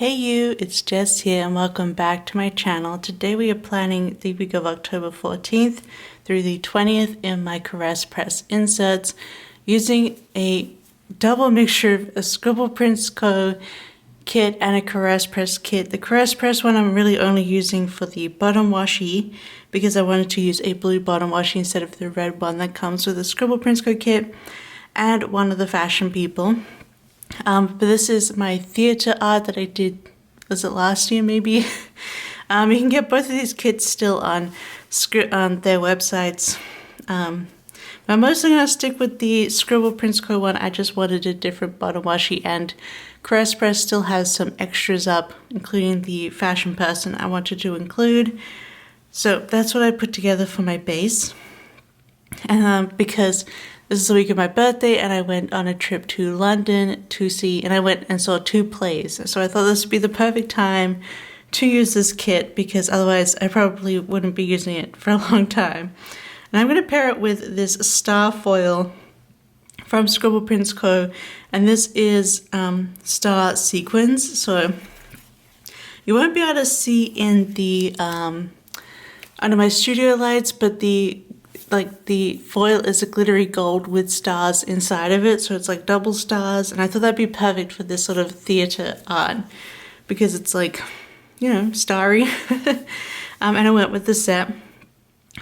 Hey you, it's Jess here and welcome back to my channel. Today we are planning the week of October 14th through the 20th in my Caress Press inserts using a double mixture of a Scribble Prints Co kit and a Caress Press kit. The Caress Press one I'm really only using for the bottom washi because I wanted to use a blue bottom washi instead of the red one that comes with the Scribble Prints Co kit and one of the fashion people. But this is my theatre art that I did, was it last year maybe? You can get both of these kits still on their websites. I'm mostly going to stick with the Scribble Prints Co one. I just wanted a different bottom washi, and Caress Press still has some extras up, including the fashion person I wanted to include. So that's what I put together for my base. And because this is the week of my birthday and I went on a trip to London to see, and I went and saw 2 plays. So I thought this would be the perfect time to use this kit because otherwise I probably wouldn't be using it for a long time. And I'm going to pair it with this star foil from Scribble Prints Co. And this is star sequins. So you won't be able to see in the, under my studio lights, but the foil is a glittery gold with stars inside of it, so it's like double stars, and I thought that'd be perfect for this sort of theatre art because it's like, you know, starry. And I went with the set.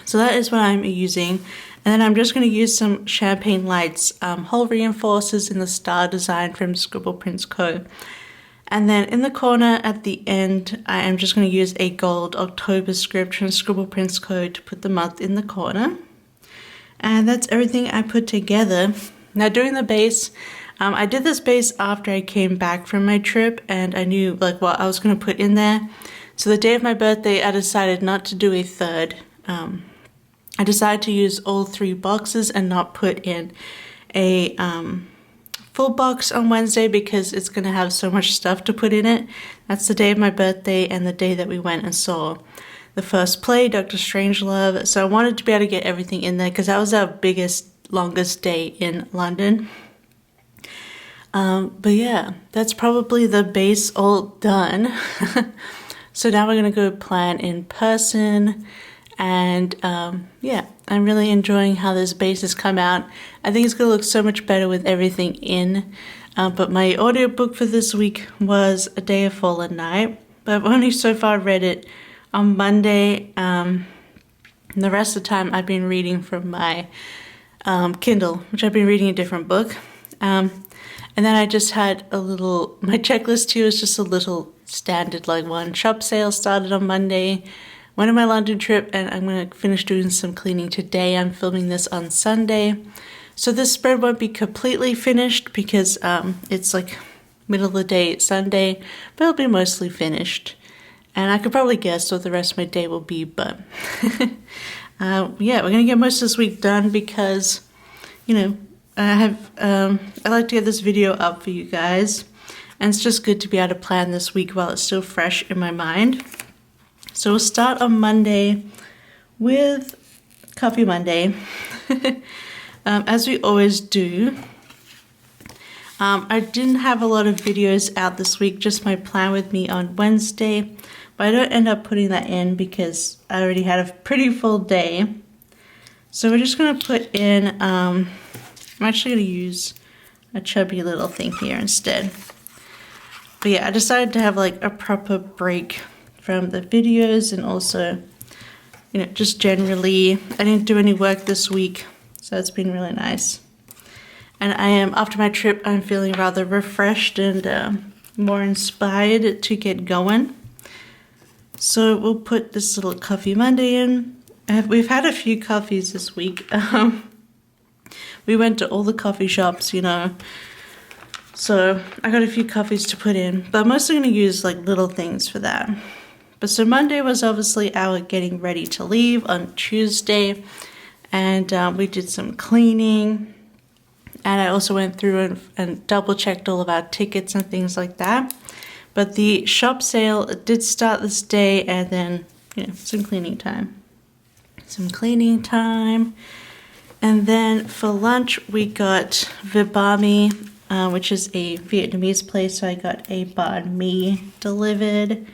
So that is what I'm using. And then I'm just going to use some champagne lights, hole reinforcers in the star design from Scribble Prints Co. And then in the corner at the end, I am just going to use a gold October script from Scribble Prints Co. to put the month in the corner. And that's everything I put together. Now doing the base, I did this base after I came back from my trip and I knew like what I was going to put in there. So the day of my birthday, I decided not to do a third. I decided to use all 3 boxes and not put in a full box on Wednesday because it's going to have so much stuff to put in it. That's the day of my birthday and the day that we went and saw the first play, Dr. Strangelove. So I wanted to be able to get everything in there because that was our biggest, longest day in London. But yeah, that's probably the base all done. So now we're going to go plan in person. And yeah, I'm really enjoying how this base has come out. I think it's going to look so much better with everything in. But my audiobook for this week was A Day of Fallen Night. But I've only so far read it on Monday. And the rest of the time I've been reading from my Kindle, which I've been reading a different book. And then I just had a little, my checklist here is just a little standard like one. Shop sale started on Monday. Went on my London trip and I'm going to finish doing some cleaning today. I'm filming this on Sunday. So this spread won't be completely finished because it's like middle of the day Sunday, but it'll be mostly finished. And I could probably guess what the rest of my day will be, but yeah, we're going to get most of this week done because, you know, I like to get this video up for you guys. And it's just good to be able to plan this week while it's still fresh in my mind. So we'll start on Monday with Coffee Monday, as we always do. I didn't have a lot of videos out this week, just my plan with me on Wednesday, but I don't end up putting that in because I already had a pretty full day. So we're just going to put in, I'm actually going to use a chubby little thing here instead. But yeah, I decided to have like a proper break from the videos and also, you know, just generally, I didn't do any work this week, so it's been really nice. And I am, after my trip, I'm feeling rather refreshed and more inspired to get going. So we'll put this little Coffee Monday in. We've had a few coffees this week. We went to all the coffee shops, you know, so I got a few coffees to put in, but I'm mostly going to use like little things for that. But so Monday was obviously our getting ready to leave on Tuesday, and we did some cleaning, and I also went through and double checked all of our tickets and things like that. But the shop sale did start this day, and then, you know, some cleaning time. And then for lunch we got vibami which is a Vietnamese place. So I got a banh mi delivered.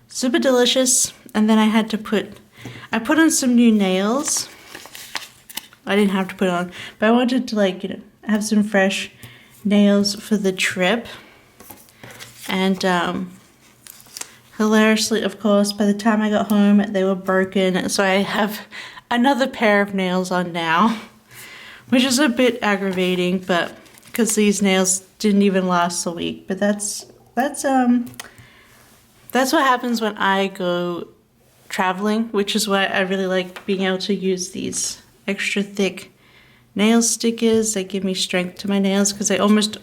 Super delicious. And then I had to I put on some new nails. I didn't have to put on, but I wanted to like, you know, have some fresh nails for the trip. And hilariously, of course, by the time I got home, they were broken. So I have another pair of nails on now, which is a bit aggravating, but because these nails didn't even last a week. But that's what happens when I go traveling, which is why I really like being able to use these extra thick nail stickers. They give me strength to my nails because I almost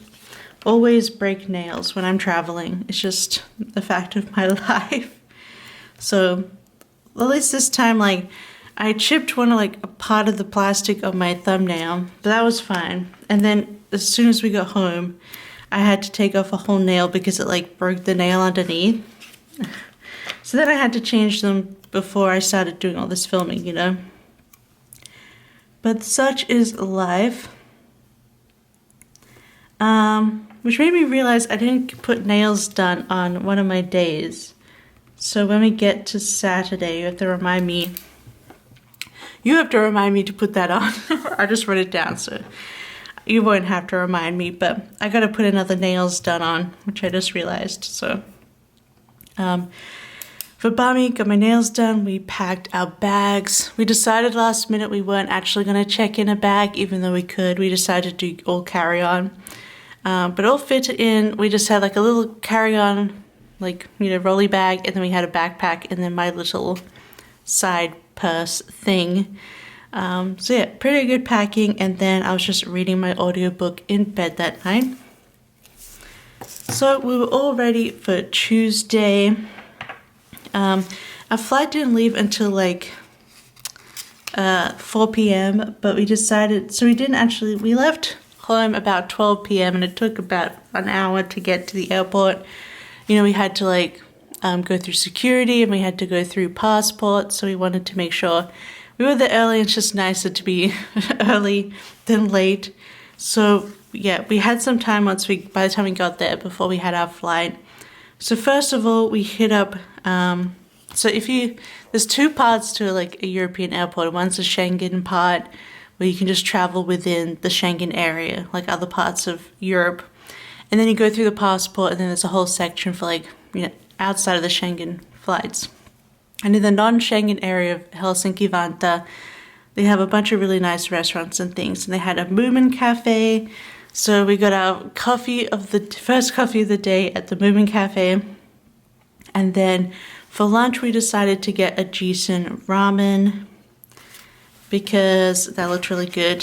always break nails when I'm traveling. It's just the fact of my life. So at least this time, like, I chipped a part of the plastic of my thumbnail, but that was fine. And then as soon as we got home, I had to take off a whole nail because it like broke the nail underneath. So then I had to change them before I started doing all this filming, you know. But such is life. Which made me realize I didn't put nails done on one of my days. So when we get to Saturday, you have to remind me. You have to remind me to put that on. I just wrote it down, so you won't have to remind me. But I gotta put another nails done on, which I just realized. So for Bami, got my nails done. We packed our bags. We decided last minute we weren't actually gonna check in a bag, even though we could. We decided to do all carry on. But all fit in. We just had like a little carry-on, like, you know, rolly bag, and then we had a backpack, and then my little side purse thing. So yeah, pretty good packing. And then I was just reading my audiobook in bed that night. So we were all ready for Tuesday. Our flight didn't leave until like 4 p.m. But we decided, so we left home about 12 p.m. and it took about an hour to get to the airport. You know, we had to like go through security and we had to go through passports, so we wanted to make sure we were there early. It's just nicer to be early than late. So yeah, we had some time by the time we got there before we had our flight. So first of all, we hit up, so there's two parts to like a European airport. One's the Schengen part, where you can just travel within the Schengen area, like other parts of Europe. And then you go through the passport, and then there's a whole section for like, you know, outside of the Schengen flights. And in the non-Schengen area of Helsinki-Vantaa, they have a bunch of really nice restaurants and things. And they had a Moomin Cafe. So we got our first coffee of the day at the Moomin Cafe. And then for lunch, we decided to get a Jisen ramen, because that looked really good.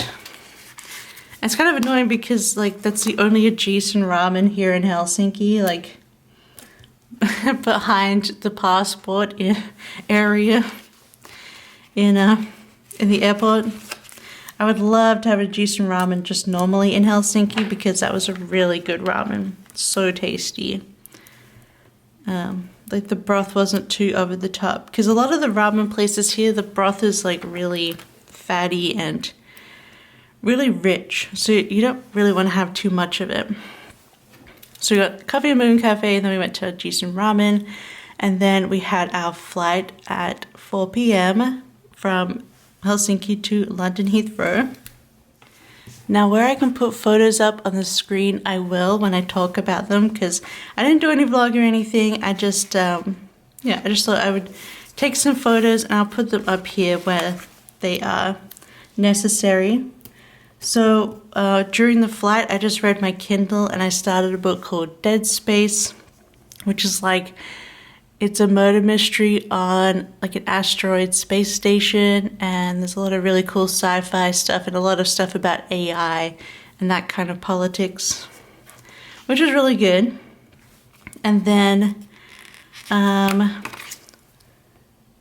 And it's kind of annoying because like that's the only Jisen ramen here in Helsinki, like behind the passport area in the airport. I would love to have a Jisen ramen just normally in Helsinki, because that was a really good ramen. So tasty. Like the broth wasn't too over the top, because a lot of the ramen places here, the broth is like really fatty and really rich, so you don't really want to have too much of it. So we got coffee at Moon Cafe, and then we went to Jisen Ramen, and then we had our flight at 4 p.m. from Helsinki to London Heathrow. Now, where I can put photos up on the screen, I will when I talk about them, because I didn't do any vlog or anything. I just thought I would take some photos and I'll put them up here where they are necessary. So during the flight, I just read my Kindle and I started a book called Dead Space, which is like, it's a murder mystery on like an asteroid space station, and there's a lot of really cool sci-fi stuff and a lot of stuff about AI and that kind of politics, which is really good. And then,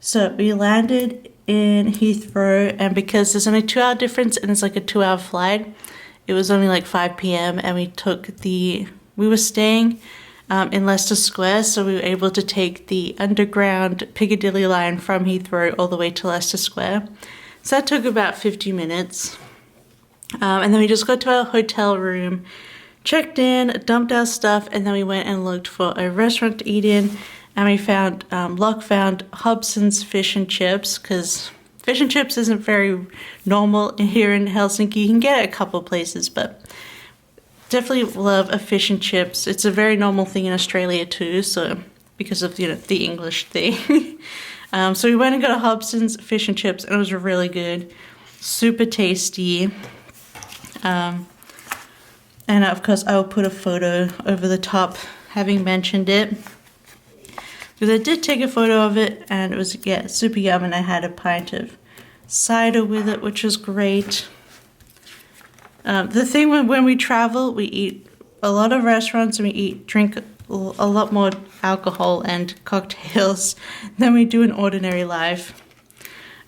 so we landed in Heathrow, and because there's only a 2-hour difference and it's like a 2-hour flight, it was only like 5 p.m. and we were staying in Leicester Square, so we were able to take the underground Piccadilly line from Heathrow all the way to Leicester Square. So that took about 50 minutes. And then we just got to our hotel room, checked in, dumped our stuff, and then we went and looked for a restaurant to eat in. And we found, Locke found Hobson's Fish and Chips, because fish and chips isn't very normal here in Helsinki. You can get it a couple places, but definitely love a fish and chips. It's a very normal thing in Australia too, so because of, you know, the English thing. So we went and got a Hobson's Fish and Chips, and it was really good. Super tasty. And of course, I will put a photo over the top, having mentioned it. Because I did take a photo of it, and it was, yeah, super yum, and I had a pint of cider with it, which was great. The thing when we travel, we eat a lot of restaurants, and we drink a lot more alcohol and cocktails than we do in ordinary life.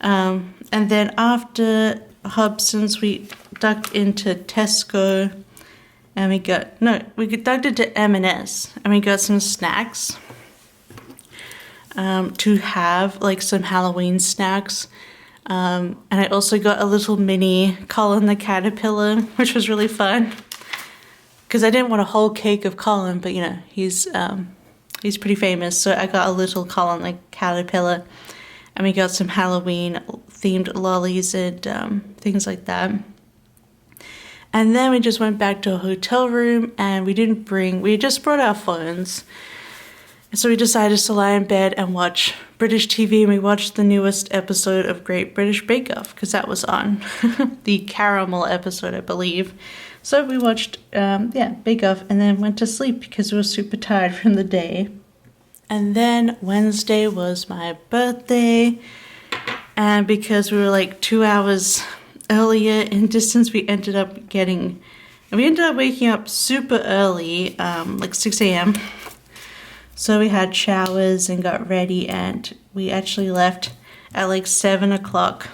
And then after Hobson's, we ducked into Tesco, and we ducked into M&S, and we got some snacks to have, like some Halloween snacks. And I also got a little mini Colin the Caterpillar, which was really fun. Because I didn't want a whole cake of Colin, but you know, he's pretty famous. So I got a little Colin the Caterpillar, and we got some Halloween themed lollies and things like that. And then we just went back to a hotel room, and we just brought our phones. So we decided to lie in bed and watch British TV, and we watched the newest episode of Great British Bake Off, because that was on. The caramel episode, I believe. So we watched, Bake Off, and then went to sleep because we were super tired from the day. And then Wednesday was my birthday, and because we were like 2 hours earlier in distance, we ended up waking up super early, like 6 a.m. So we had showers and got ready, and we actually left at like 7 o'clock.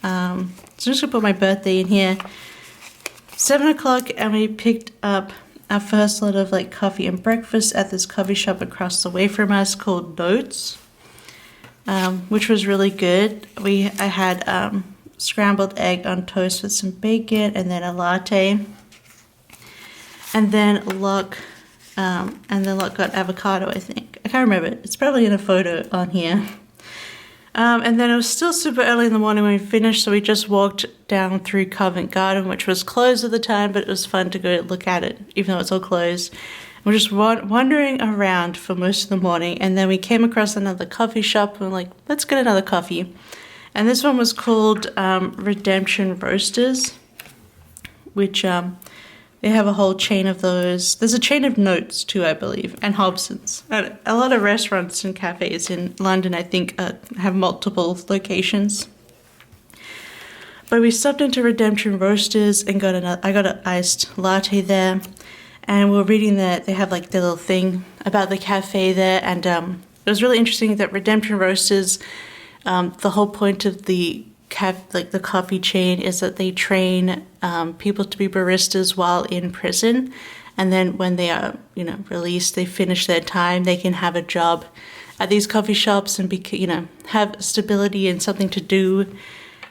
So I'm just gonna put my birthday in here. 7 o'clock, and we picked up our first lot of like coffee and breakfast at this coffee shop across the way from us called Notes, which was really good. I had scrambled egg on toast with some bacon, and then a latte, and then Locke got avocado, I think. I can't remember. It's probably in a photo on here. And then it was still super early in the morning when we finished, so we just walked down through Covent Garden, which was closed at the time, but it was fun to go look at it, even though it's all closed. We're just wandering around for most of the morning, and then we came across another coffee shop, and we're like, let's get another coffee. And this one was called Redemption Roasters, which they have a whole chain of those. There's a chain of Notes too, I believe, and Hobson's. A lot of restaurants and cafes in London, I think, have multiple locations. But we stopped into Redemption Roasters and I got an iced latte there. And we were reading that they have like the little thing about the cafe there. And it was really interesting that Redemption Roasters, the whole point of the coffee chain is that they train people to be baristas while in prison, and then when they are, released, they finish their time, they can have a job at these coffee shops and have stability and something to do,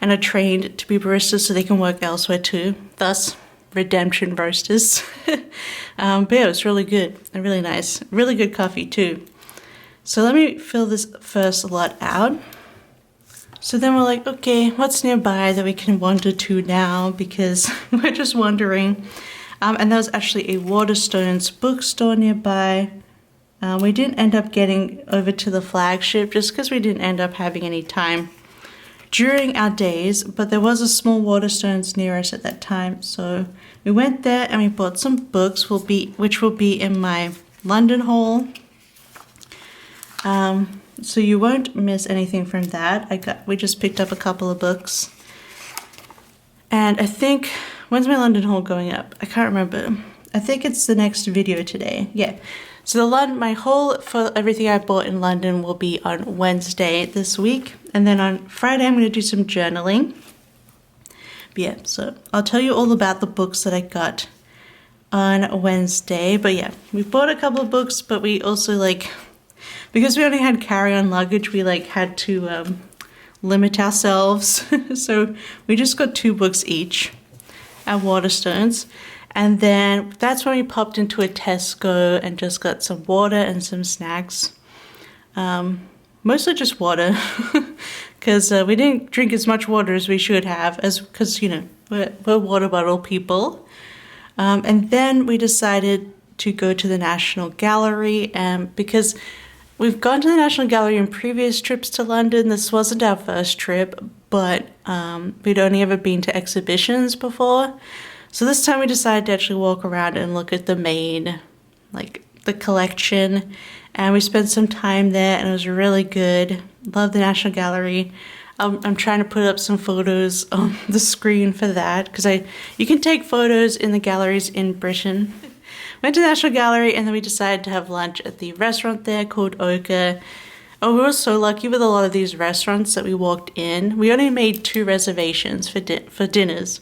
and are trained to be baristas so they can work elsewhere too. Thus, Redemption Roasters. But yeah, it was really good and really nice, really good coffee too. So let me fill this first lot out. So then we're like, okay, what's nearby that we can wander to now, because we're just wandering. And there was actually a Waterstones bookstore nearby. We didn't end up getting over to the flagship just because we didn't end up having any time during our days, but there was a small Waterstones near us at that time. So we went there and we bought some books, which will be in my London haul. So you won't miss anything from that. We just picked up a couple of books. And I think, when's my London haul going up? I can't remember. I think it's the next video today. Yeah. So my haul for everything I bought in London will be on Wednesday this week. And then on Friday, I'm going to do some journaling. But yeah, so I'll tell you all about the books that I got on Wednesday. But yeah, we bought a couple of books, but we also because we only had carry-on luggage, we had to limit ourselves. So we just got 2 books each at Waterstones. And then that's when we popped into a Tesco and just got some water and some snacks. Mostly just water, because we didn't drink as much water as we should have, because, you know, we're water bottle people. And then we decided to go to the National Gallery, because we've gone to the National Gallery in previous trips to London. This wasn't our first trip, but we'd only ever been to exhibitions before. So this time we decided to actually walk around and look at the main, like the collection. And we spent some time there and it was really good. Love the National Gallery. I'm trying to put up some photos on the screen for that, because you can take photos in the galleries in Britain. Went to the National Gallery and then we decided to have lunch at the restaurant there called Ochre. Oh, we were so lucky with a lot of these restaurants that we walked in. We only made 2 reservations for dinners.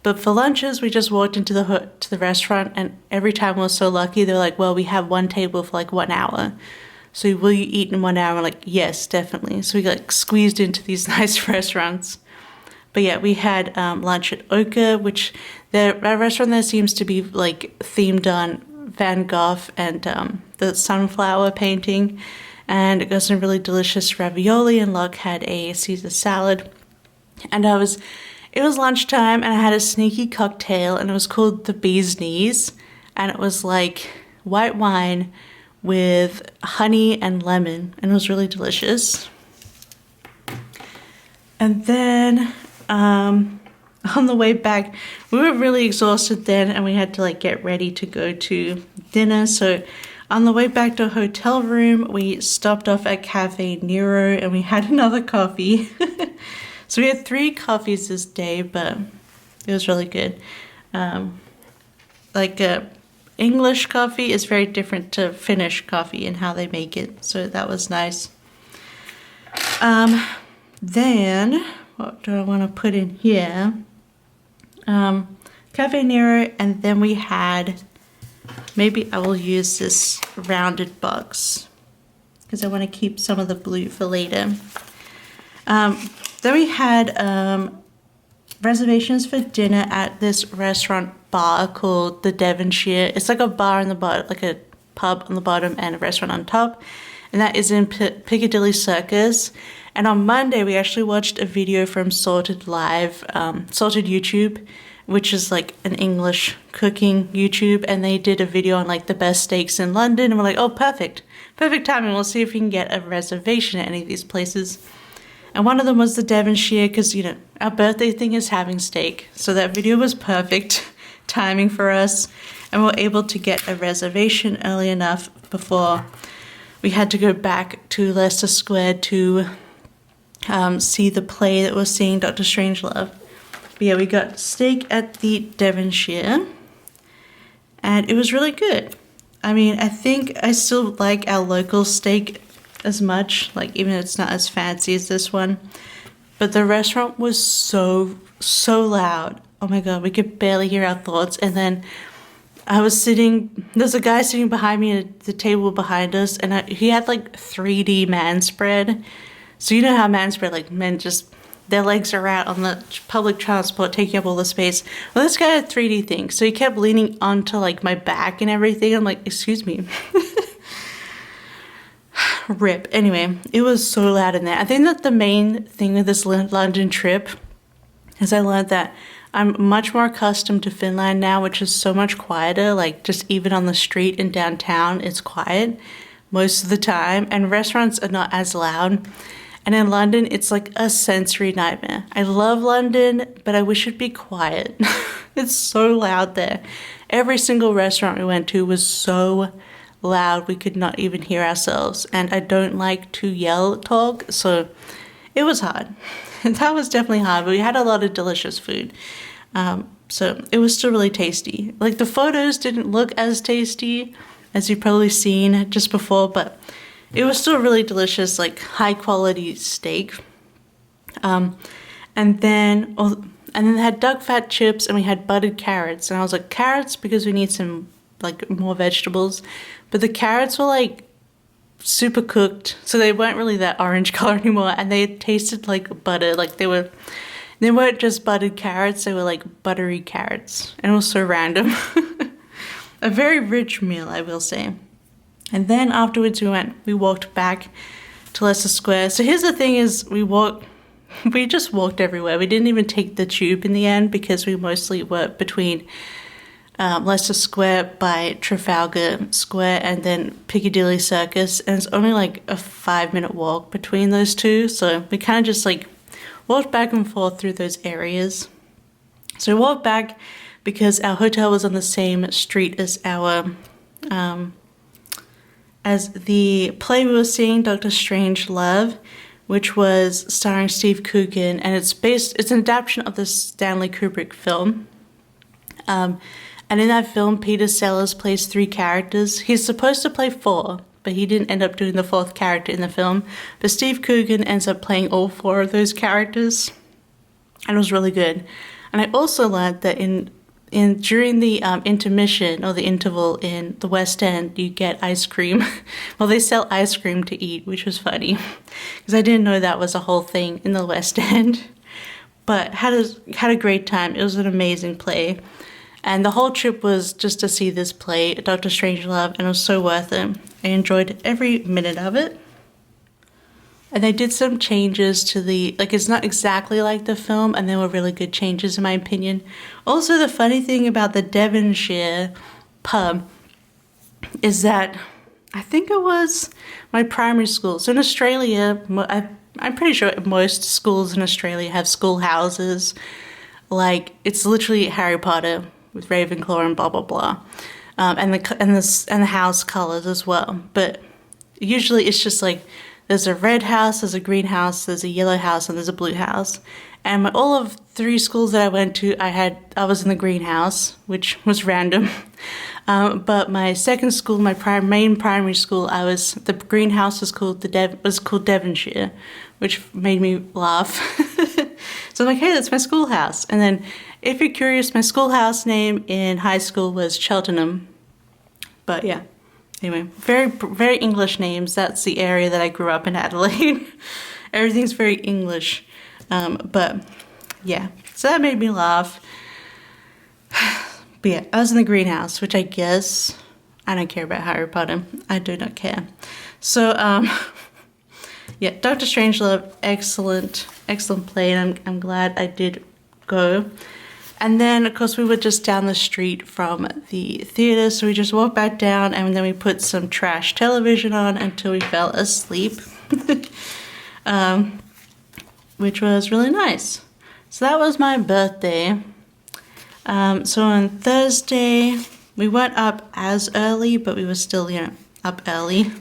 But for lunches, we just walked into the restaurant, and every time we were so lucky, they were like, well, we have one table for like 1 hour. So will you eat in 1 hour? We're like, yes, definitely. So we like squeezed into these nice restaurants. But yeah, we had lunch at Ochre, which our restaurant there seems to be like themed on Van Gogh and the sunflower painting. And it got some really delicious ravioli, and Locke had a Caesar salad. And it was lunchtime and I had a sneaky cocktail, and it was called the Bee's Knees, and it was like white wine with honey and lemon, and it was really delicious. And then on the way back, we were really exhausted then, and we had to like get ready to go to dinner. So on the way back to a hotel room, we stopped off at Cafe Nero and we had another coffee. So we had 3 coffees this day, but it was really good. English coffee is very different to Finnish coffee and how they make it. So that was nice. Then, what do I want to put in here? Cafe Nero, and then we had, maybe I will use this rounded box because I want to keep some of the blue for later. Then we had reservations for dinner at this restaurant bar called the Devonshire. It's like a bar on the bottom, like a pub on the bottom and a restaurant on top. And that is in Piccadilly Circus. And on Monday, we actually watched a video from Sorted Live, Sorted YouTube, which is like an English cooking YouTube. And they did a video on like the best steaks in London. And we're like, oh, perfect. Perfect timing. We'll see if we can get a reservation at any of these places. And one of them was the Devonshire, because, you know, our birthday thing is having steak. So that video was perfect timing for us. And we were able to get a reservation early enough before we had to go back to Leicester Square to see the play that we're seeing, Dr. Strangelove. But yeah, we got steak at the Devonshire. And it was really good. I mean, I think I still like our local steak as much, like even if it's not as fancy as this one, but the restaurant was so loud. Oh my god, we could barely hear our thoughts. And then there's a guy sitting behind me at the table behind us, and he had like 3D man spread. So you know how man spread, like men just, their legs are out on the public transport taking up all the space. Well, this guy had 3D things, so he kept leaning onto like my back and everything. I'm like, excuse me. Rip. Anyway, it was so loud in there. I think that the main thing with this London trip is I learned that I'm much more accustomed to Finland now, which is so much quieter. Like just even on the street in downtown, it's quiet most of the time, and restaurants are not as loud. And in London, it's like a sensory nightmare. I love London, but I wish it'd be quiet. It's so loud there. Every single restaurant we went to was so loud we could not even hear ourselves, and I don't like to yell talk, so it was hard. That was definitely hard, but we had a lot of delicious food, so it was still really tasty. Like the photos didn't look as tasty as you've probably seen just before, but it was still really delicious, like high quality steak. And then they had duck fat chips, and we had buttered carrots, and I was like, carrots because we need some like more vegetables. But the carrots were like super cooked, so they weren't really that orange color anymore, and they tasted like butter. Like They weren't just buttered carrots, they were like buttery carrots. And it was so random. A very rich meal, I will say. And then afterwards we walked back to Leicester Square. So here's the thing is we just walked everywhere. We didn't even take the tube in the end because we mostly were between Leicester Square by Trafalgar Square and then Piccadilly Circus. And it's only like a 5-minute walk between those two. So we kind of just like walked back and forth through those areas. So we walked back because our hotel was on the same street as as the play we were seeing, Dr. Strangelove, which was starring Steve Coogan, and it's an adaptation of the Stanley Kubrick film. And in that film, Peter Sellers plays 3 characters. He's supposed to play 4, but he didn't end up doing the 4th character in the film. But Steve Coogan ends up playing all 4 of those characters, and it was really good. And I also learned that during the intermission or the interval in the West End, you get ice cream. Well, they sell ice cream to eat, which was funny because I didn't know that was a whole thing in the West End. But had a great time. It was an amazing play. And the whole trip was just to see this play, Dr. Strangelove, and it was so worth it. I enjoyed every minute of it. And they did some changes to it's not exactly like the film, and they were really good changes in my opinion. Also, the funny thing about the Devonshire pub is that I think it was my primary school. So in Australia, I'm pretty sure most schools in Australia have schoolhouses. Like, it's literally Harry Potter with Ravenclaw and blah, blah, blah. And the house colors as well. But usually it's just like, there's a red house, there's a green house, there's a yellow house, and there's a blue house. And all of 3 schools that I went to, I was in the green house, which was random. But my second school, my main primary school, the greenhouse was called Devonshire, which made me laugh. So I'm like, hey, that's my schoolhouse. And then, if you're curious, my schoolhouse name in high school was Cheltenham. But yeah. Anyway, very, very English names. That's the area that I grew up in, Adelaide. Everything's very English. But yeah, so that made me laugh. But yeah, I was in the greenhouse, which I guess, I don't care about Harry Potter. I do not care. So, yeah, Dr. Strangelove, excellent play, and I'm glad I did go. And then, of course, we were just down the street from the theater, so we just walked back down, and then we put some trash television on until we fell asleep, which was really nice. So that was my birthday. So on Thursday, we weren't up as early, but we were still, up early.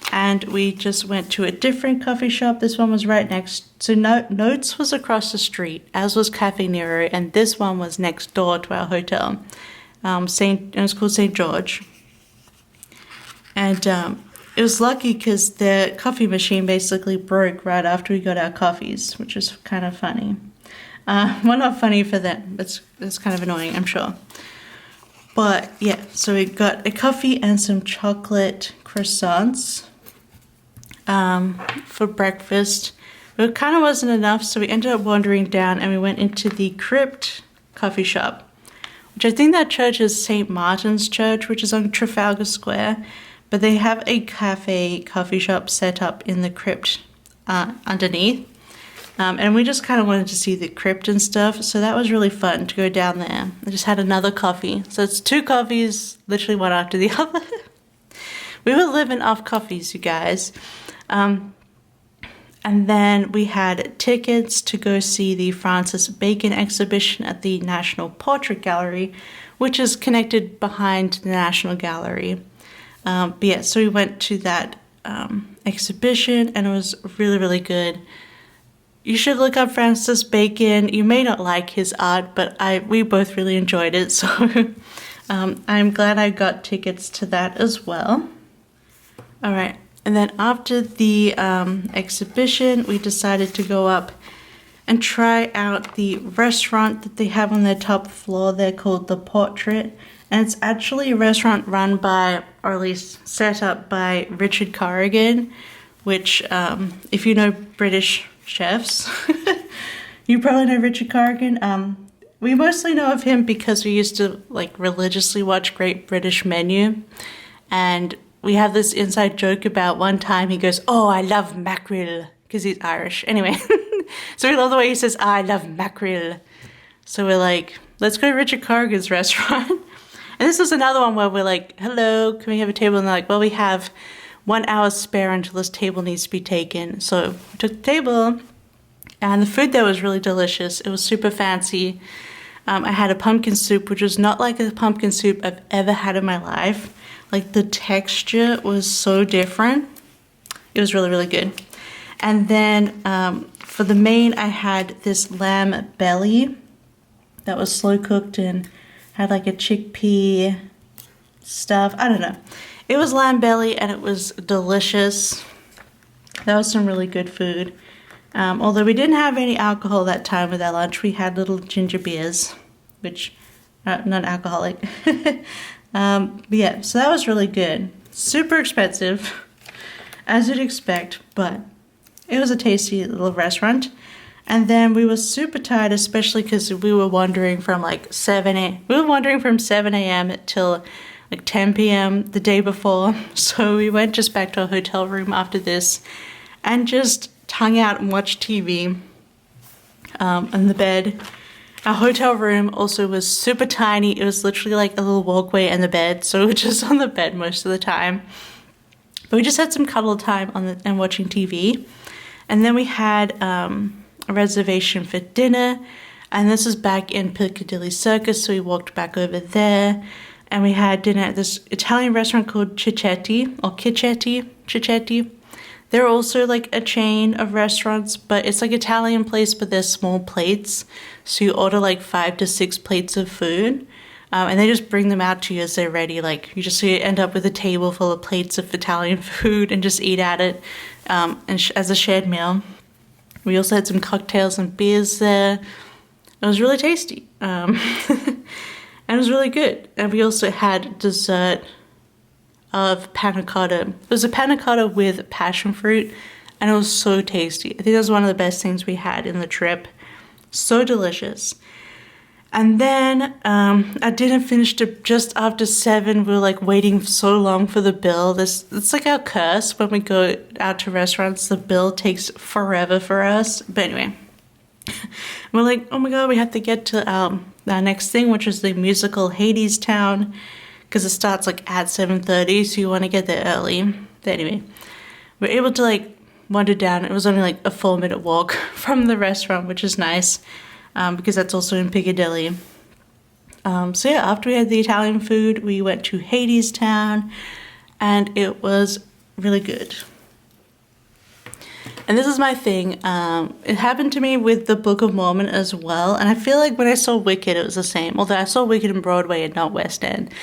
And we just went to a different coffee shop. This one was right next. So Notes was across the street, as was Cafe Nero, and this one was next door to our hotel. It was called St. George. And it was lucky because the coffee machine basically broke right after we got our coffees, which is kind of funny. Well, not funny for them. It's kind of annoying, I'm sure. But yeah, so we got a coffee and some chocolate croissants for breakfast. But it kind of wasn't enough, so we ended up wandering down and we went into the Crypt coffee shop, which I think that church is St. Martin's Church, which is on Trafalgar Square. But they have a coffee shop set up in the crypt underneath. And we just kind of wanted to see the crypt and stuff, so that was really fun to go down there. I just had another coffee. So it's 2 coffees, literally one after the other. We were living off coffees, you guys. And then we had tickets to go see the Francis Bacon exhibition at the National Portrait Gallery, which is connected behind the National Gallery. But yeah, so we went to that exhibition, and it was really, really good. You should look up Francis Bacon. You may not like his art, but we both really enjoyed it, so I'm glad I got tickets to that as well. All right, and then after the exhibition, we decided to go up and try out the restaurant that they have on their top floor. They're called The Portrait, and it's actually a restaurant run by, or at least set up by, Richard Corrigan, which, if you know British chefs, You probably know Richard Corrigan. We mostly know of him because we used to like religiously watch Great British Menu, and we have this inside joke about one time he goes, "Oh, I love mackerel," because he's Irish. Anyway, so we love the way he says, "I love mackerel." So we're like, let's go to Richard Corrigan's restaurant. And this was another one where we're like, "Hello, can we have a table?" And they're like, "Well, we have 1 hour spare until this table needs to be taken." So we took the table, and the food there was really delicious. It was super fancy. I had a pumpkin soup, which was not like a pumpkin soup I've ever had in my life. Like, the texture was so different. It was really, really good. And then for the main, I had this lamb belly that was slow cooked and had like a chickpea stuff. I don't know. It was lamb belly and it was delicious. That was some really good food. Although we didn't have any alcohol that time with our lunch, we had little ginger beers, which are non-alcoholic. Yeah, so that was really good. Super expensive, as you'd expect, but it was a tasty little restaurant. And then we were super tired, especially because we were wandering from like 7 a.m. till like 10 p.m. the day before. So we went just back to our hotel room after this and just hung out and watched TV in the bed. Our hotel room also was super tiny. It was literally like a little walkway and the bed, so we were just on the bed most of the time. But we just had some cuddle time and watching TV. And then we had a reservation for dinner, and this is back in Piccadilly Circus, so we walked back over there. And we had dinner at this Italian restaurant called Cicchetti. They're also like a chain of restaurants, but it's like Italian place, but they're small plates. So you order like 5 to 6 plates of food, and they just bring them out to you as they're ready. Like so you end up with a table full of plates of Italian food and just eat at it as a shared meal. We also had some cocktails and beers there. It was really tasty, and it was really good. And we also had dessert of panna cotta. It was a panna cotta with passion fruit, and it was so tasty. I think that was one of the best things we had in the trip. So delicious. And then I didn't finish just after 7. We were like waiting so long for the bill. It's like our curse when we go out to restaurants. The bill takes forever for us. But anyway, we're like, oh my god, we have to get to our next thing, which is the musical Hadestown, because it starts like at 7:30, so you want to get there early. But anyway, we're able to like wander down. It was only like a 4-minute walk from the restaurant, which is nice, because that's also in Piccadilly. So yeah, after we had the Italian food, we went to Hadestown, and it was really good. And this is my thing. It happened to me with the Book of Mormon as well, and I feel like when I saw Wicked, it was the same. Although I saw Wicked in Broadway and not West End.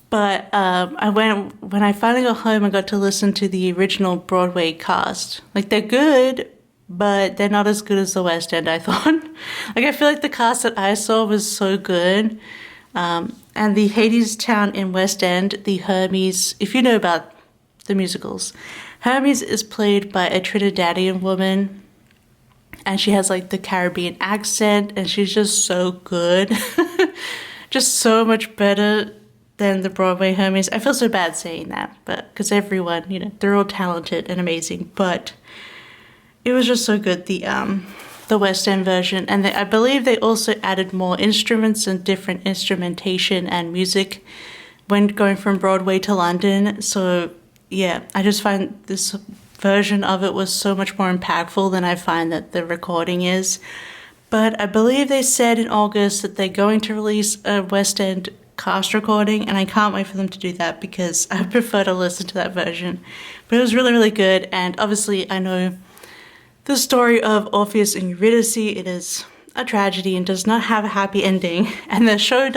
But when I finally got home, I got to listen to the original Broadway cast. Like, they're good, but they're not as good as the West End, I thought. Like, I feel like the cast that I saw was so good. And the Hadestown in West End, the Hermes, if you know about the musicals, Hermes is played by a Trinidadian woman, and she has like the Caribbean accent, and she's just so good. Just so much better than the Broadway Hermes. I feel so bad saying that, but because everyone, they're all talented and amazing, but it was just so good, the West End version. And I believe they also added more instruments and different instrumentation and music when going from Broadway to London. So yeah, I just find this version of it was so much more impactful than I find that the recording is. But I believe they said in August that they're going to release a West End cast recording, and I can't wait for them to do that because I prefer to listen to that version. But it was really, really good, and obviously I know the story of Orpheus and Eurydice. It is a tragedy and does not have a happy ending, and the show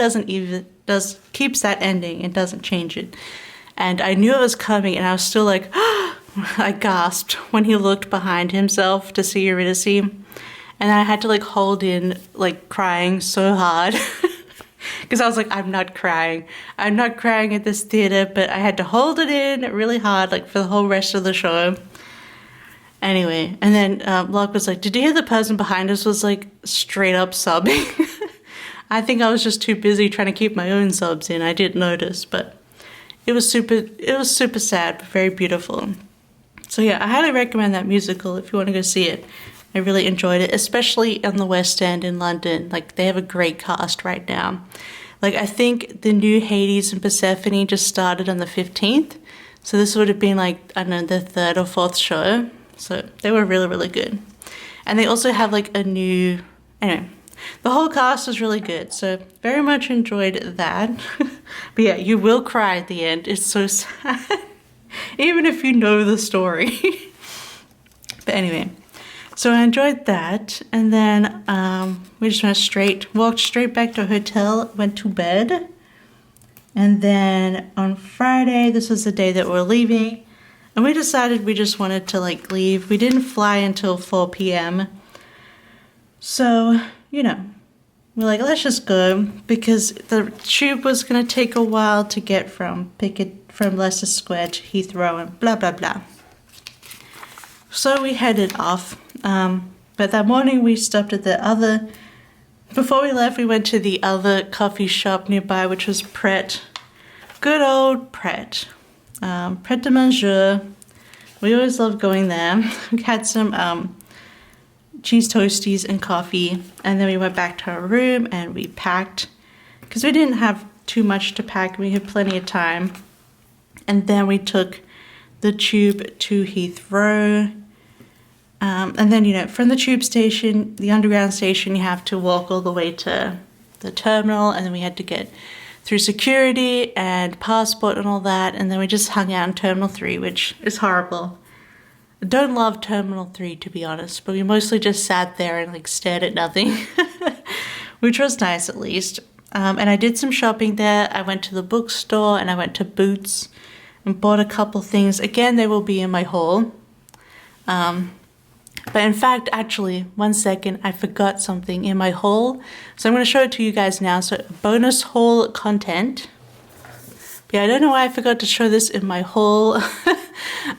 keeps that ending and doesn't change it. And I knew it was coming, and I was still like, I gasped when he looked behind himself to see Eurydice, and then I had to like hold in like crying so hard. Because I was like, I'm not crying at this theater, but I had to hold it in really hard, like for the whole rest of the show. Anyway, and then Locke was like, did you hear the person behind us was like straight up sobbing? I think I was just too busy trying to keep my own sobs in. I didn't notice, but it was super sad, but very beautiful. So yeah, I highly recommend that musical if you want to go see it. I really enjoyed it, especially in the West End in London. Like, they have a great cast right now. Like, I think the new Hades and Persephone just started on the 15th. So this would have been like, I don't know, the third or fourth show. So they were really, really good. And they also have like a new, anyway, the whole cast was really good. So very much enjoyed that. But yeah, you will cry at the end. It's so sad. Even if you know the story. But anyway. So I enjoyed that, and then we just walked straight back to a hotel, went to bed. And then on Friday, this was the day that we're leaving, and we decided we just wanted to like leave. We didn't fly until 4 p.m. So, you know, we're like, let's just go, because the tube was going to take a while to get from Leicester Square to Heathrow and blah, blah, blah. So we headed off. But that morning we stopped at before we left, we went to the other coffee shop nearby, which was Pret. Good old Pret. Pret a Manger. We always loved going there. We had some cheese toasties and coffee, and then we went back to our room and we packed, because we didn't have too much to pack. We had plenty of time. And then we took the tube to Heathrow. And then, you know, from the tube station, the underground station, you have to walk all the way to the terminal, and then we had to get through security and passport and all that, and then we just hung out in Terminal 3, which is horrible. I don't love Terminal 3, to be honest, but we mostly just sat there and like stared at nothing, which was nice at least. And I did some shopping there. I went to the bookstore and I went to Boots and bought a couple things. Again, they will be in my haul. But in fact, actually, 1 second, I forgot something in my haul. So I'm going to show it to you guys now. So bonus haul content. But yeah, I don't know why I forgot to show this in my haul.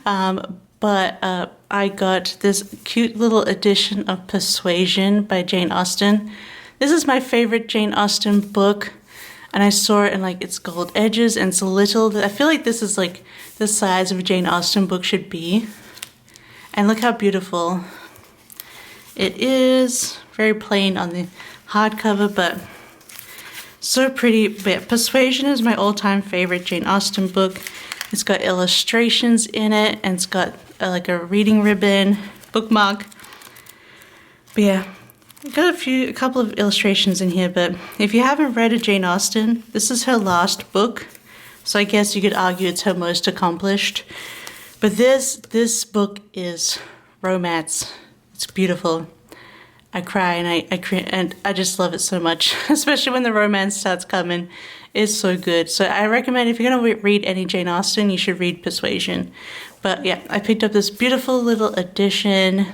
But I got this cute little edition of Persuasion by Jane Austen. This is my favorite Jane Austen book. And I saw it in like its gold edges, and it's a little, I feel like this is like the size of a Jane Austen book should be. And look how beautiful it is. Very plain on the hardcover, but so pretty. But yeah, Persuasion is my all-time favorite Jane Austen book. It's got illustrations in it, and it's got like a reading ribbon, bookmark. But yeah, I got a couple of illustrations in here, but if you haven't read a Jane Austen, this is her last book. So I guess you could argue it's her most accomplished. But this book is romance. It's beautiful. I cry and I just love it so much, especially when the romance starts coming. It's so good. So I recommend, if you're gonna read any Jane Austen, you should read Persuasion. But yeah, I picked up this beautiful little edition.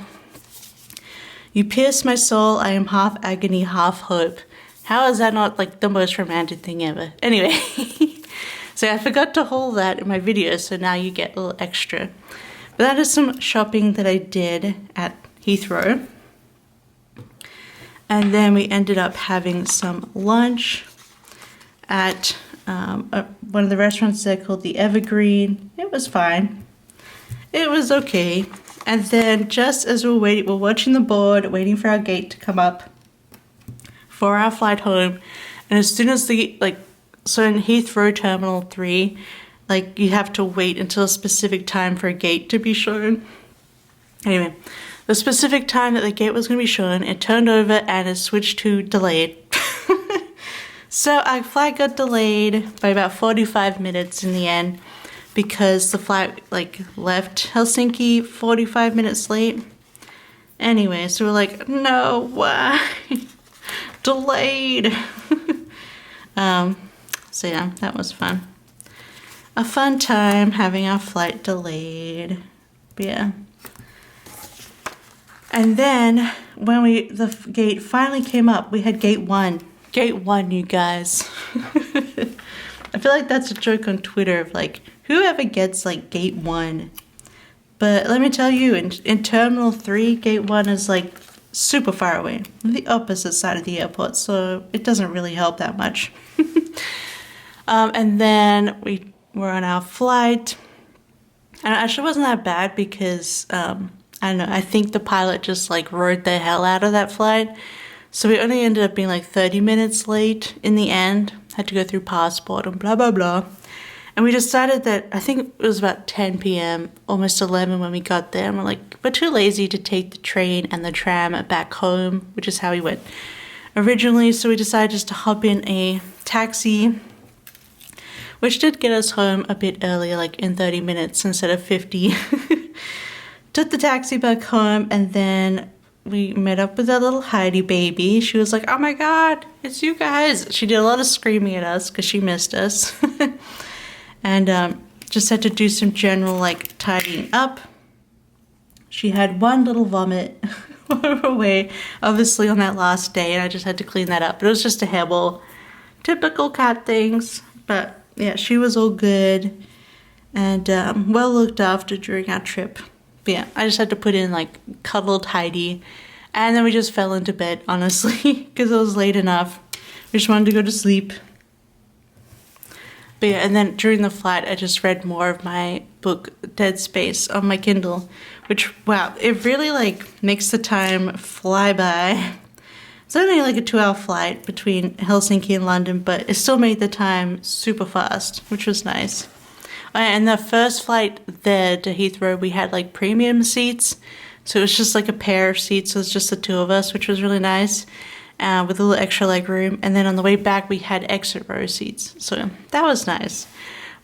You pierce my soul, I am half agony, half hope. How is that not like the most romantic thing ever? Anyway. So I forgot to hold that in my video, so now you get a little extra. But that is some shopping that I did at Heathrow. And then we ended up having some lunch at one of the restaurants there called the Evergreen. It was fine. It was okay. And then just as we're watching the board, waiting for our gate to come up for our flight home. And as soon as so in Heathrow Terminal 3, like you have to wait until a specific time for a gate to be shown. Anyway, the specific time that the gate was going to be shown, it turned over and it switched to delayed. So our flight got delayed by about 45 minutes in the end, because the flight left Helsinki 45 minutes late. Anyway, so we're like, no, why? Delayed. So yeah, that was fun. A fun time having our flight delayed. But yeah. And then when the gate finally came up, we had gate 1. Gate 1, you guys. I feel like that's a joke on Twitter of like, whoever gets like gate 1. But let me tell you, in Terminal 3, Gate 1 is like super far away, on the opposite side of the airport, so it doesn't really help that much. And then we were on our flight, and it actually wasn't that bad because, I don't know, I think the pilot just like rode the hell out of that flight. So we only ended up being like 30 minutes late in the end, had to go through passport and blah, blah, blah. And we decided that, I think it was about 10 p.m., almost 11 when we got there. And we're like, we're too lazy to take the train and the tram back home, which is how we went originally. So we decided just to hop in a taxi, which did get us home a bit earlier, like in 30 minutes instead of 50. Took the taxi back home, and then we met up with our little Heidi baby. She was like, oh my God, it's you guys. She did a lot of screaming at us because she missed us. And just had to do some general like tidying up. She had one little vomit away, obviously on that last day, and I just had to clean that up. But it was just a hairball, typical cat things. But yeah, she was all good and well looked after during our trip. But yeah, I just had to put in like cuddled Heidi, and then we just fell into bed, honestly, because it was late enough. We just wanted to go to sleep. But yeah, and then during the flight, I just read more of my book, Dead Space, on my Kindle, which, wow, it really, like, makes the time fly by. It's only, like, a 2-hour flight between Helsinki and London, but it still made the time super fast, which was nice. And the first flight there to Heathrow, we had, like, premium seats, so it was just, like, a pair of seats, so it was just the two of us, which was really nice. With a little extra leg room, and then on the way back we had exit row seats, so that was nice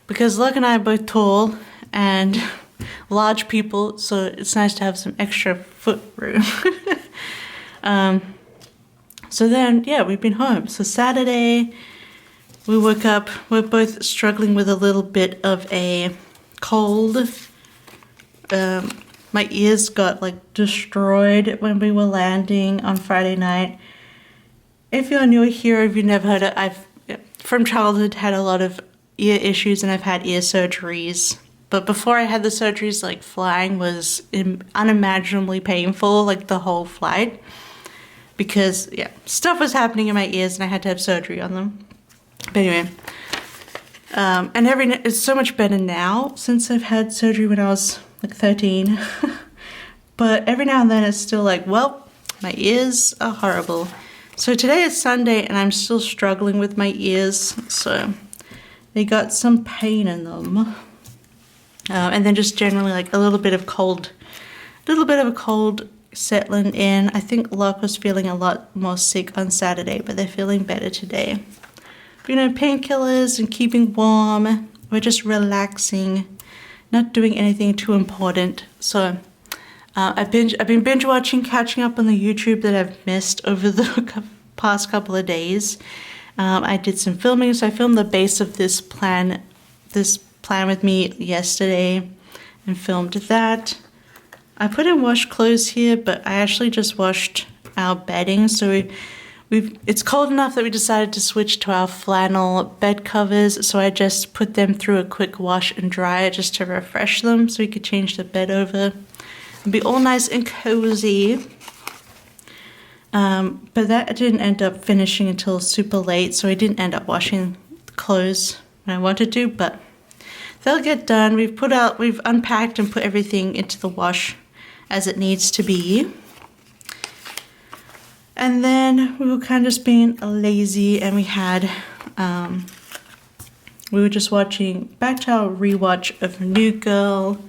because Luke and I are both tall and large people, so it's nice to have some extra foot room. So then yeah, we've been home. So Saturday we woke up, we're both struggling with a little bit of a cold. My ears got like destroyed when we were landing on Friday night. If you're new here, if you've never heard it, I've, from childhood, had a lot of ear issues and I've had ear surgeries. But before I had the surgeries, like, flying was unimaginably painful, like, the whole flight. Because, yeah, stuff was happening in my ears and I had to have surgery on them. But anyway, and it's so much better now since I've had surgery when I was, like, 13. But every now and then it's still like, well, my ears are horrible. So today is Sunday and I'm still struggling with my ears, so they got some pain in them. And then just generally like a little bit of a cold settling in. I think Locke was feeling a lot more sick on Saturday, but they're feeling better today. But, you know, painkillers and keeping warm. We're just relaxing, not doing anything too important. So I've been binge watching, catching up on the YouTube that I've missed over the past couple of days. I did some filming, so I filmed the base of this plan with me yesterday and filmed that. I put in wash clothes here, but I actually just washed our bedding, so it's cold enough that we decided to switch to our flannel bed covers, so I just put them through a quick wash and dry just to refresh them so we could change the bed over. Be all nice and cozy. But that didn't end up finishing until super late, so I didn't end up washing the clothes when I wanted to, but they'll get done. We've unpacked and put everything into the wash as it needs to be. And then we were kind of just being lazy, and we were just watching back to our rewatch of New Girl.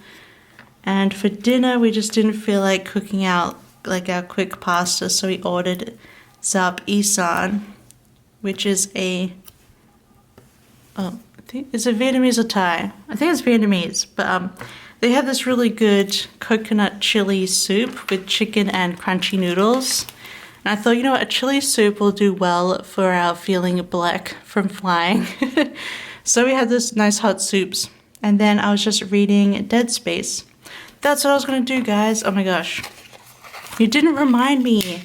And for dinner, we just didn't feel like cooking out like our quick pasta, so we ordered Zap Isan, which is is it Vietnamese or Thai? I think it's Vietnamese, but they have this really good coconut chili soup with chicken and crunchy noodles. And I thought, you know what, a chili soup will do well for our feeling black from flying. So we had this nice hot soups, and then I was just reading Dead Space. That's what I was going to do, guys. Oh my gosh. You didn't remind me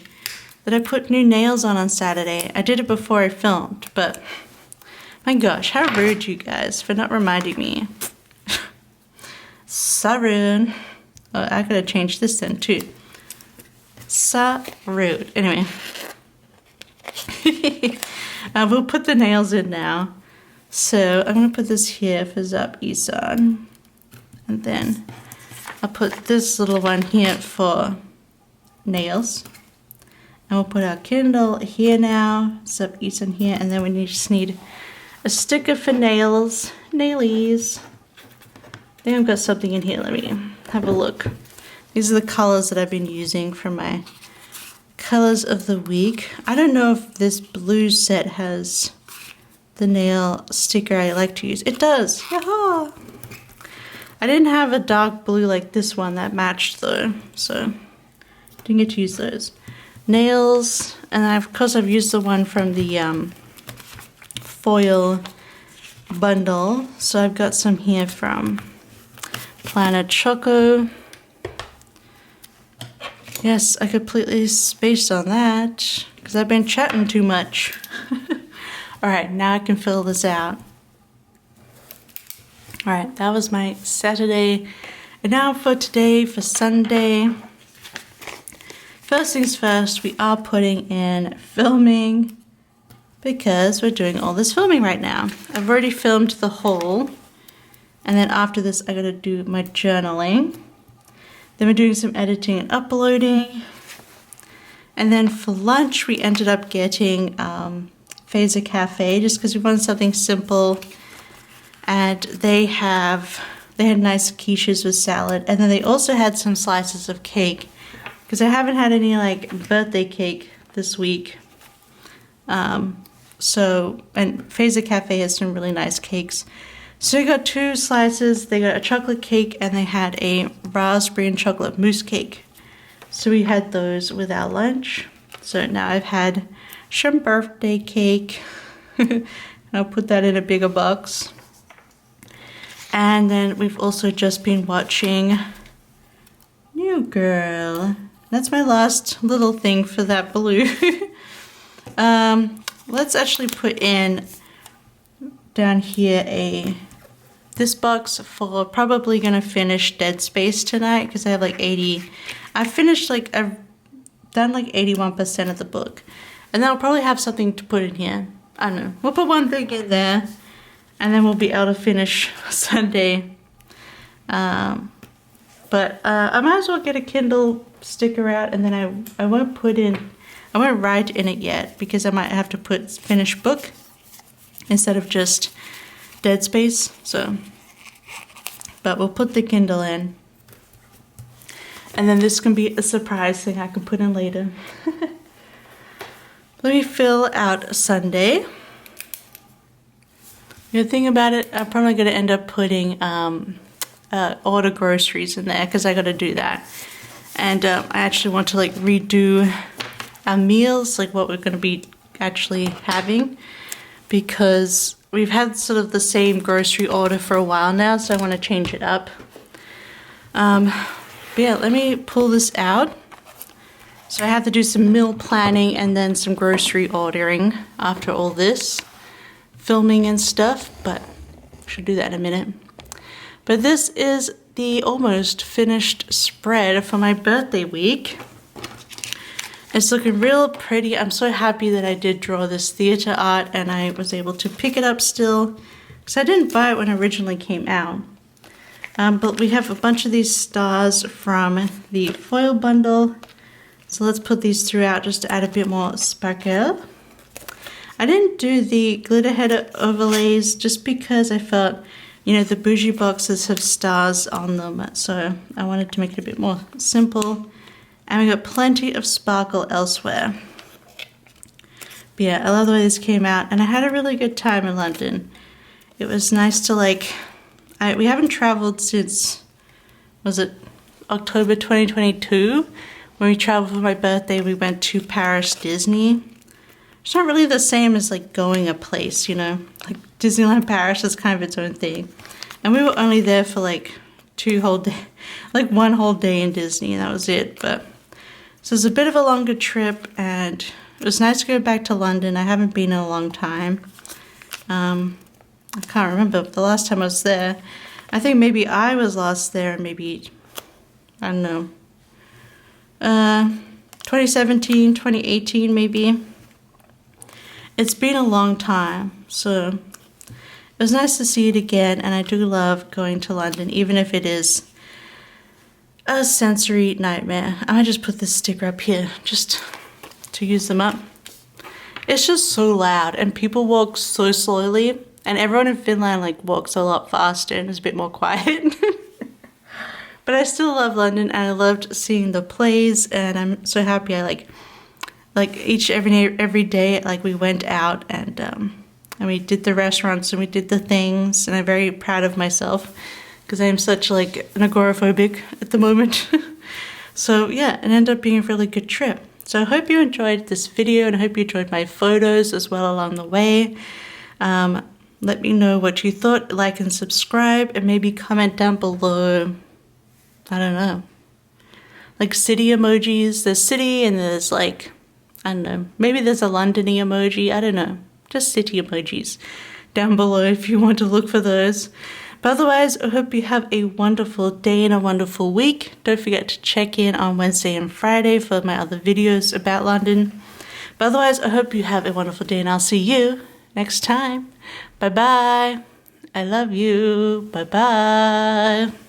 that I put new nails on Saturday. I did it before I filmed, but my gosh, how rude, you guys, for not reminding me. So rude. Oh, I gotta change this then too. So rude. Anyway. We'll put the nails in now. So I'm gonna put this here for Zap Isan. And then I'll put this little one here for nails. And we'll put our Kindle here now. Zap Isan here. And then we just need a sticker for nails. Nailies. I think I've got something in here. Let me have a look. These are the colors that I've been using for my colors of the week. I don't know if this blue set has the nail sticker I like to use. It does. Yaha! I didn't have a dark blue like this one that matched though, so didn't get to use those. Nails, and of course I've used the one from the foil bundle. So I've got some here from Planet Choco. Yes, I completely spaced on that because I've been chatting too much. Alright, now I can fill this out. Alright, that was my Saturday. And now for today, for Sunday. First things first, we are putting in filming because we're doing all this filming right now. I've already filmed the haul. And then after this, I gotta do my journaling. Then we're doing some editing and uploading. And then for lunch, we ended up getting Phaser Cafe just because we wanted something simple. And they had nice quiches with salad. And then they also had some slices of cake because I haven't had any like birthday cake this week. And Phaser Cafe has some really nice cakes. So we got 2 slices. They got a chocolate cake and they had a raspberry and chocolate mousse cake. So we had those with our lunch. So now I've had some birthday cake. And I'll put that in a bigger box. And then we've also just been watching New Girl. That's my last little thing for that blue. Let's actually put in down here this box for probably gonna finish Dead Space tonight because I have like 80. I've done like 81% of the book, and then I'll probably have something to put in here. I don't know. We'll put one thing in there, and then we'll be able to finish Sunday. But I might as well get a Kindle sticker out, and then I won't write in it yet because I might have to put finished book instead of just Dead Space. But we'll put the Kindle in, and then this can be a surprise thing I can put in later. Let me fill out Sunday. The thing about it, I'm probably going to end up putting order groceries in there because I got to do that. And I actually want to like redo our meals, like what we're going to be actually having, because we've had sort of the same grocery order for a while now, so I want to change it up. But yeah, let me pull this out. So I have to do some meal planning and then some grocery ordering after all this filming and stuff, but I should do that in a minute. But this is the almost finished spread for my birthday week. It's looking real pretty. I'm so happy that I did draw this theater art and I was able to pick it up still, because I didn't buy it when it originally came out. But we have a bunch of these stars from the foil bundle. So let's put these throughout just to add a bit more sparkle. I didn't do the glitter header overlays just because I felt, you know, the bougie boxes have stars on them. So I wanted to make it a bit more simple. And we got plenty of sparkle elsewhere. But yeah, I love the way this came out. And I had a really good time in London. It was nice to we haven't traveled since, was it October 2022? When we traveled for my birthday, we went to Paris Disney. It's not really the same as like going a place, you know? Like Disneyland Paris is kind of its own thing. And we were only there for like 2 whole days, like 1 whole day in Disney, and that was it. But so it was a bit of a longer trip, and it was nice to go back to London. I haven't been in a long time. I can't remember the last time I was there. I think maybe I was last there maybe I don't know, 2017, 2018 maybe. It's been a long time, so it was nice to see it again, and I do love going to London, even if it is a sensory nightmare. I might just put this sticker up here just to use them up. It's just so loud, and people walk so slowly, and everyone in Finland like walks a lot faster and is a bit more quiet. But I still love London, and I loved seeing the plays, and I'm so happy I like every day like we went out and we did the restaurants and we did the things, and I'm very proud of myself because I am such like an agoraphobic at the moment. So yeah, it ended up being a really good trip. So I hope you enjoyed this video, and I hope you enjoyed my photos as well along the way. Let me know what you thought, like and subscribe, and maybe comment down below, I don't know, like city emojis. There's city and there's like, I don't know, maybe there's a London-y emoji, I don't know. Just city emojis down below if you want to look for those. But otherwise, I hope you have a wonderful day and a wonderful week. Don't forget to check in on Wednesday and Friday for my other videos about London. But otherwise, I hope you have a wonderful day, and I'll see you next time. Bye-bye. I love you. Bye-bye.